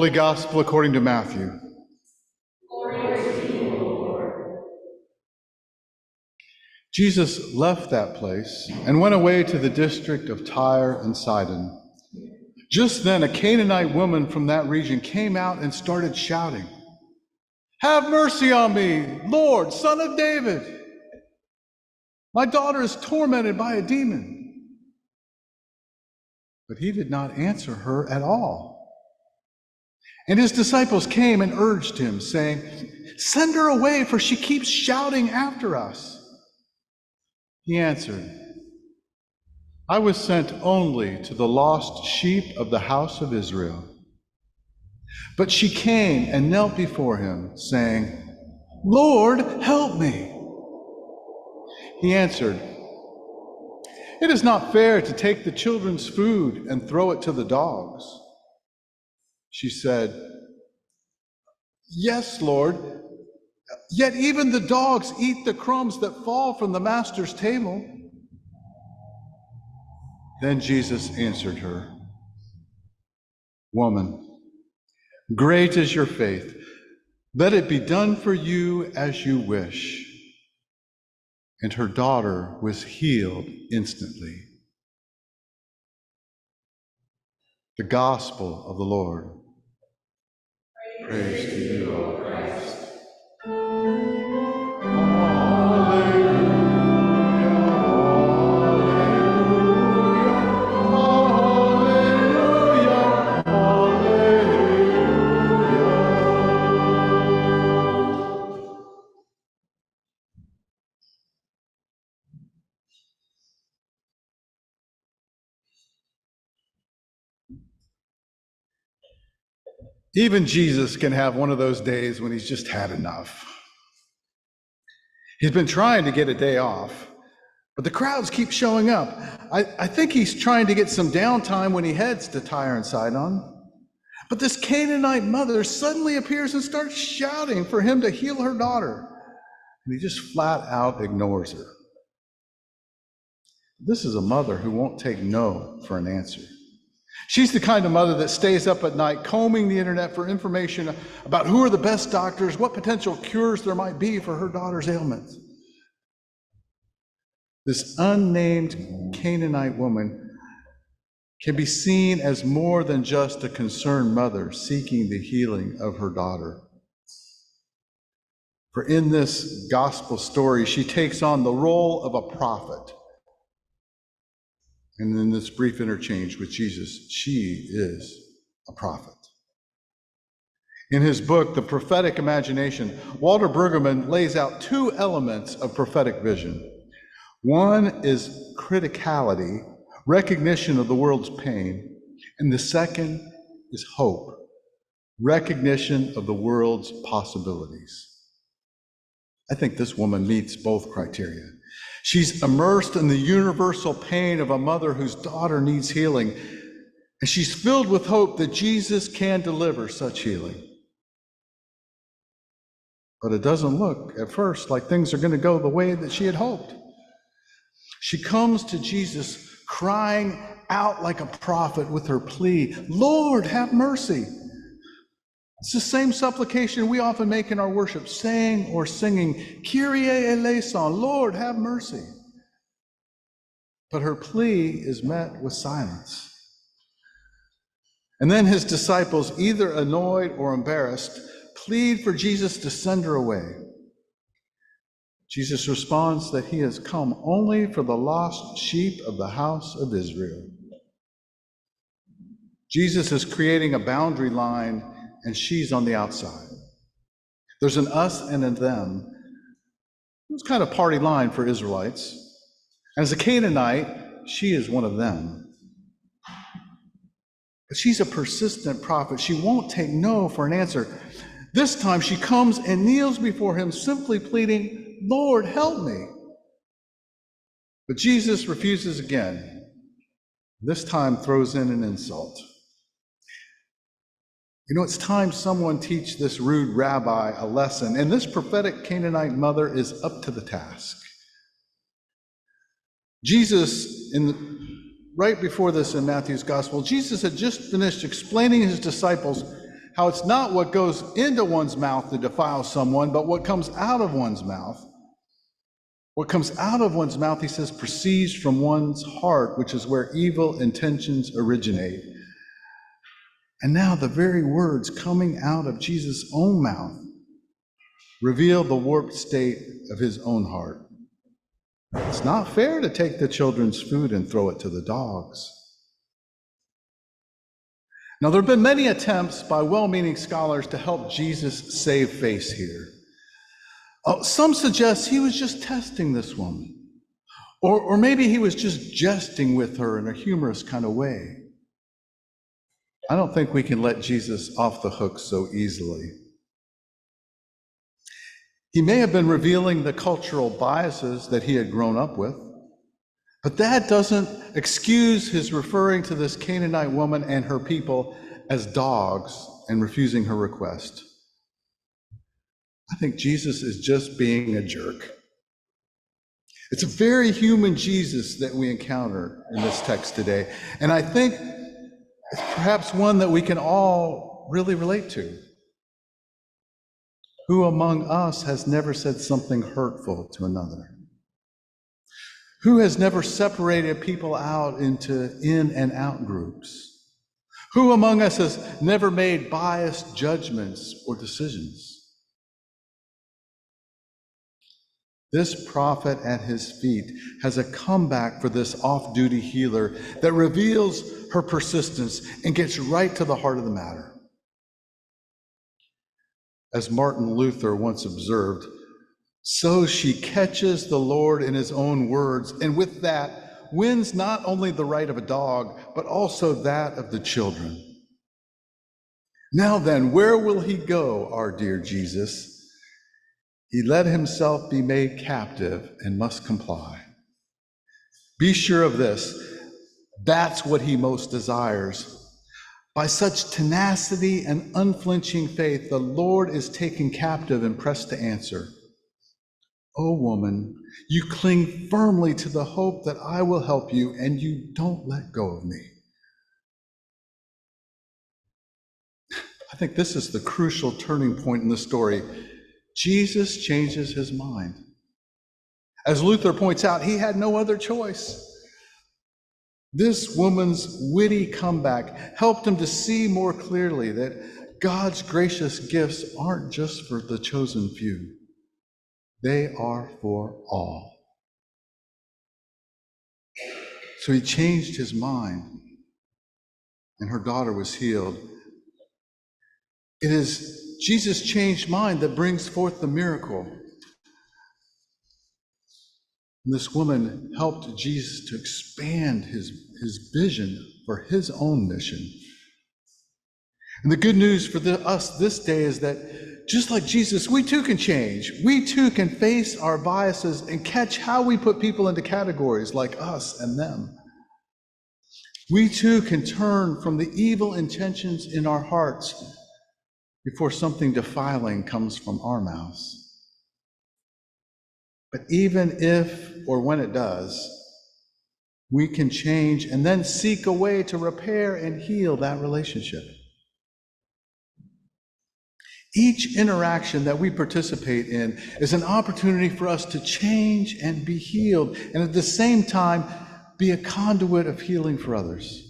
Holy Gospel according to Matthew. Glory to you, O Lord. Jesus left that place and went away to the district of Tyre and Sidon. Just then, a Canaanite woman from that region came out and started shouting, "Have mercy on me, Lord, Son of David! My daughter is tormented by a demon." But he did not answer her at all. And his disciples came and urged him, saying, "Send her away, for she keeps shouting after us." He answered, "I was sent only to the lost sheep of the house of Israel." But she came and knelt before him, saying, "Lord, help me." He answered, "It is not fair to take the children's food and throw it to the dogs." She said, "Yes, Lord, yet even the dogs eat the crumbs that fall from the master's table." Then Jesus answered her, "Woman, great is your faith. Let it be done for you as you wish." And her daughter was healed instantly. The Gospel of the Lord. Praise to you, O Christ. Even Jesus can have one of those days when he's just had enough. He's been trying to get a day off, but the crowds keep showing up. I think he's trying to get some downtime when he heads to Tyre and Sidon. But this Canaanite mother suddenly appears and starts shouting for him to heal her daughter, and he just flat out ignores her. This is a mother who won't take no for an answer. She's the kind of mother that stays up at night combing the internet for information about who are the best doctors, what potential cures there might be for her daughter's ailments. This unnamed Canaanite woman can be seen as more than just a concerned mother seeking the healing of her daughter. For in this gospel story, she takes on the role of a prophet. And in this brief interchange with Jesus, she is a prophet. In his book, The Prophetic Imagination, Walter Brueggemann lays out two elements of prophetic vision. One is criticality, recognition of the world's pain, and the second is hope, recognition of the world's possibilities. I think this woman meets both criteria. She's immersed in the universal pain of a mother whose daughter needs healing, and she's filled with hope that Jesus can deliver such healing. But it doesn't look at first like things are going to go the way that she had hoped. She comes to Jesus crying out like a prophet with her plea, "Lord, have mercy." It's the same supplication we often make in our worship, saying or singing, "Kyrie eleison," Lord, have mercy. But her plea is met with silence. And then his disciples, either annoyed or embarrassed, plead for Jesus to send her away. Jesus responds that he has come only for the lost sheep of the house of Israel. Jesus is creating a boundary line, and she's on the outside. There's an us and a them. It was kind of party line for Israelites. And as a Canaanite, she is one of them. But she's a persistent prophet. She won't take no for an answer. This time she comes and kneels before him, simply pleading, "Lord, help me." But Jesus refuses again. This time throws in an insult. You know, it's time someone teach this rude rabbi a lesson, and this prophetic Canaanite mother is up to the task. Jesus, right before this in Matthew's gospel, Jesus had just finished explaining to his disciples how it's not what goes into one's mouth that defiles someone, but what comes out of one's mouth. What comes out of one's mouth, he says, proceeds from one's heart, which is where evil intentions originate. And now the very words coming out of Jesus' own mouth reveal the warped state of his own heart. It's not fair to take the children's food and throw it to the dogs. Now, there have been many attempts by well-meaning scholars to help Jesus save face here. Some suggest he was just testing this woman, or maybe he was just jesting with her in a humorous kind of way. I don't think we can let Jesus off the hook so easily. He may have been revealing the cultural biases that he had grown up with, but that doesn't excuse his referring to this Canaanite woman and her people as dogs and refusing her request. I think Jesus is just being a jerk. It's a very human Jesus that we encounter in this text today, and I think it's perhaps one that we can all really relate to. Who among us has never said something hurtful to another? Who has never separated people out into in and out groups? Who among us has never made biased judgments or decisions? This prophet at his feet has a comeback for this off-duty healer that reveals her persistence and gets right to the heart of the matter. As Martin Luther once observed, so she catches the Lord in his own words, and with that wins not only the right of a dog, but also that of the children. Now then, where will he go, our dear Jesus? He let himself be made captive and must comply. Be sure of this, that's what he most desires. By such tenacity and unflinching faith, the Lord is taken captive and pressed to answer. O woman, you cling firmly to the hope that I will help you, and you don't let go of me. I think this is the crucial turning point in the story. Jesus changes his mind. As Luther points out, he had no other choice. This woman's witty comeback helped him to see more clearly that God's gracious gifts aren't just for the chosen few. They are for all. So he changed his mind, and her daughter was healed. It is Jesus' changed mind that brings forth the miracle. And this woman helped Jesus to expand his vision for his own mission. And the good news for us this day is that just like Jesus, we too can change. We too can face our biases and catch how we put people into categories like us and them. We too can turn from the evil intentions in our hearts before something defiling comes from our mouths. But even if or when it does, we can change and then seek a way to repair and heal that relationship. Each interaction that we participate in is an opportunity for us to change and be healed, and at the same time, be a conduit of healing for others.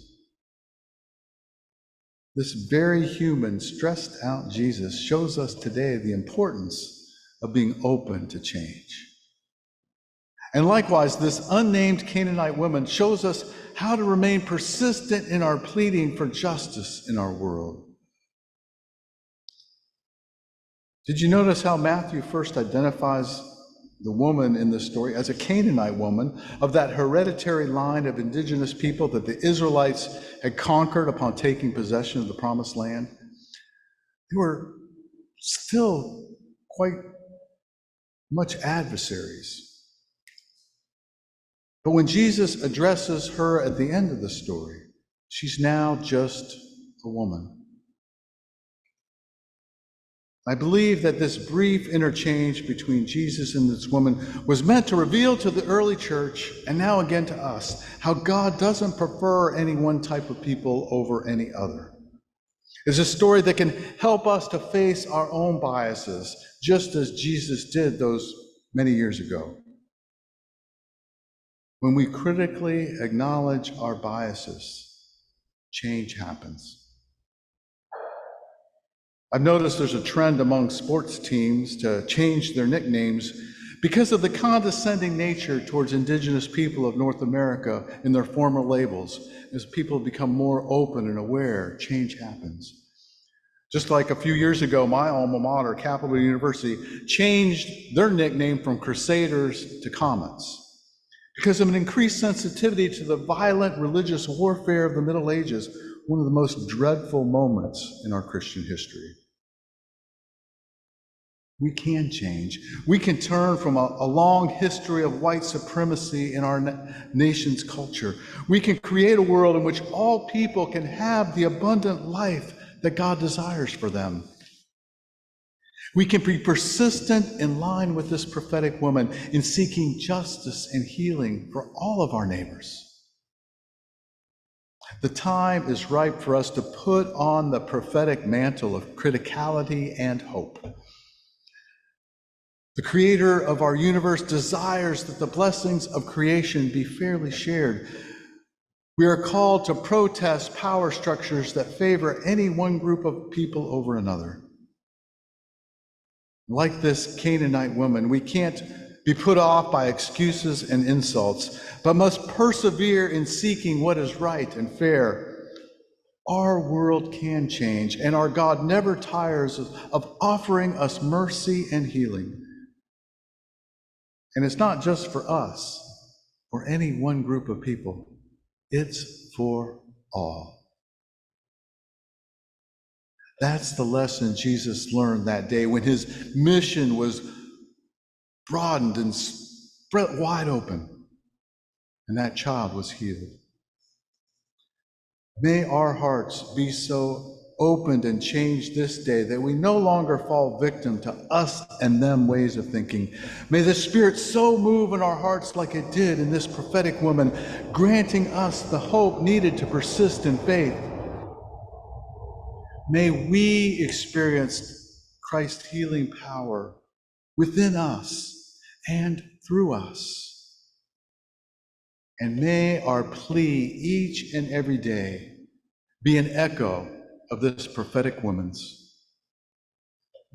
This very human, stressed out Jesus shows us today the importance of being open to change. And likewise, this unnamed Canaanite woman shows us how to remain persistent in our pleading for justice in our world. Did you notice how Matthew first identifies the woman in this story as a Canaanite woman of that hereditary line of indigenous people that the Israelites had conquered upon taking possession of the Promised Land? They were still quite much adversaries. But when Jesus addresses her at the end of the story, she's now just a woman. I believe that this brief interchange between Jesus and this woman was meant to reveal to the early church, and now again to us, how God doesn't prefer any one type of people over any other. It's a story that can help us to face our own biases, just as Jesus did those many years ago. When we critically acknowledge our biases, change happens. I've noticed there's a trend among sports teams to change their nicknames because of the condescending nature towards indigenous people of North America in their former labels. As people become more open and aware, change happens. Just like a few years ago, my alma mater, Capital University, changed their nickname from Crusaders to Comets because of an increased sensitivity to the violent religious warfare of the Middle Ages, one of the most dreadful moments in our Christian history. We can change. We can turn from a long history of white supremacy in our nation's culture. We can create a world in which all people can have the abundant life that God desires for them. We can be persistent in line with this prophetic woman in seeking justice and healing for all of our neighbors. The time is ripe for us to put on the prophetic mantle of criticality and hope. The creator of our universe desires that the blessings of creation be fairly shared. We are called to protest power structures that favor any one group of people over another. Like this Canaanite woman, we can't be put off by excuses and insults, but must persevere in seeking what is right and fair. Our world can change, and our God never tires of offering us mercy and healing. And it's not just for us or any one group of people. It's for all. That's the lesson Jesus learned that day when his mission was broadened and spread wide open, and that child was healed. May our hearts be so opened and changed this day that we no longer fall victim to us and them ways of thinking. May the Spirit so move in our hearts like it did in this prophetic woman, granting us the hope needed to persist in faith. May we experience Christ's healing power within us and through us. And may our plea each and every day be an echo of this prophetic woman's.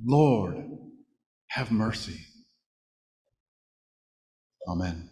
Lord, have mercy. Amen.